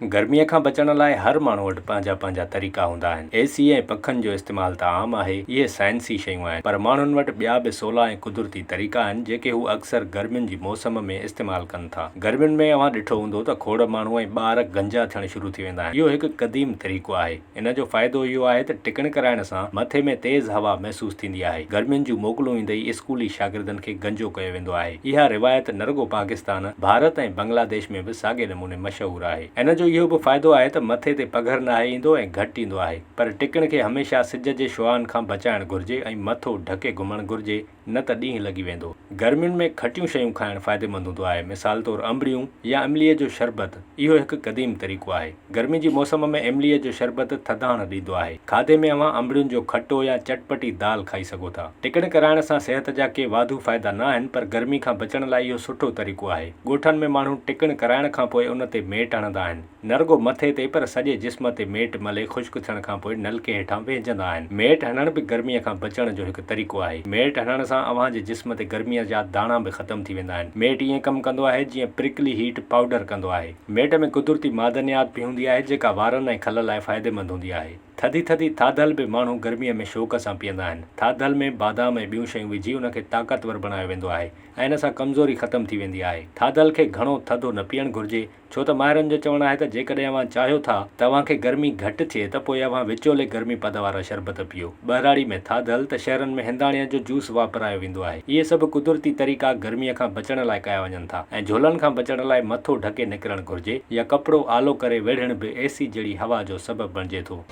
गर्मीअ खां बचण लाइ हर माण्हू वटि पंहिंजा पंहिंजा तरीक़ा हूंदा आहिनि। एसी ऐं पखनि जो इस्तेमालु त आम आहे, इहे साइंसी शयूं आहिनि, पर माण्हुनि वटि ॿिया बि सवला ऐं कुदरती तरीक़ा आहिनि जेके हू अक्सर गर्मियुनि जी मौसम में इस्तेमालु कनि था। गर्मियुनि में अव्हां ॾिठो हूंदो त खोड़ माण्हू ऐं ॿार गंजा थियण शुरू थी वेंदा आहिनि। इहो हिकु क़दीम तरीक़ो आहे। इन जो फ़ाइदो इहो आहे त टिकण कराइण सां मथे में तेज़ हवा महसूस थींदी आहे। गर्मियुनि जूं मोकलूं ईंदे स्कूली शागिर्दनि खे गंजो कयो वेंदो आहे। इहा रिवायत न रुगो पाकिस्तान, भारत ऐं बांग्लादेश में बि साॻे नमूने मशहूरु आहे। इन जो इहो बि फ़ाइदो आहे त मथे ते पघर नाहे ईंदो ऐं घटि ईंदो आहे, पर टिकण खे हमेशह सिज जे शुआनि खां बचाइणु घुर्जे ऐं मथो ढके घुमणु घुर्जे, न त ॾींहुं लॻी वेंदो। गर्मियुनि में खटियूं शयूं खाइणु फ़ाइदेमंद हूंदो आहे, मिसाल तौरु अंबड़ियूं या इमलीअ जो शरबत। इहो हिकु क़दीम तरीक़ो आहे। गर्मी जी मौसम में इमलीअ जो शरबत थधाण ॾींदो आहे। खाधे में अव्हां अंबड़ियुनि जो खटो या चटपटी दाल खाई सघो था। टिकण कराइण सां सिहत जा के वाधू फ़ाइदा न आहिनि, पर गर्मी खां बचण लाइ इहो सुठो तरीक़ो आहे। ॻोठनि में माण्हू टिकण कराइण खां पोइ उन ते मेट हणंदा आहिनि, न रुगो मथे ते पर सॼे जिस्म ते मेट मले ख़ुश्क थियण खां पोइ नलके हेठां वेझंदा आहिनि। मेट हणण बि गर्मीअ खां बचण जो हिकु तरीक़ो आहे। मेट हणण सां अव्हां जे जिस्म ते गर्मीअ जा दाणा बि ख़तम थी वेंदा आहिनि। मेट ईअं कमु कंदो आहे जीअं प्रिकली हीट पाउडर कंदो आहे। मेट में कुदरती मादनियात बि हूंदी आहे जेका वारनि ऐं खल लाइ फ़ाइदेमंद हूंदी आहे। थधी थधी थाधल बि माण्हू गर्मीअ में शौक़ सां पीअंदा आहिनि। थाधल में बादाम ऐं ॿियूं शयूं विझी उन खे ताक़तवर बणायो वेंदो आहे ऐं इन सां कमज़ोरी ख़तम थी वेंदी आहे। थाधल खे घणो थधो न पीअणु घुर्जे, छो त माहिरनि जो चवणु आहे त जेकॾहिं अव्हां चाहियो था त अव्हांखे गर्मी घटि थिए त पोइ अव्हां विचोले गर्मी पद वारा शरबत पीओ। ॿहिराड़ी में थाधल त शहरनि में हिंदाणीअ जो जूस वापरायो वेंदो आहे। इहे सभु कुदरती तरीक़ा गर्मीअ खां बचण लाइ कया वञनि था ऐं झोलनि खां बचण लाइ मथो ढके निकिरणु घुर्जे या कपिड़ो आलो करे वेढ़ण बि एसी जहिड़ी हवा जो सबबु बणिजे थो।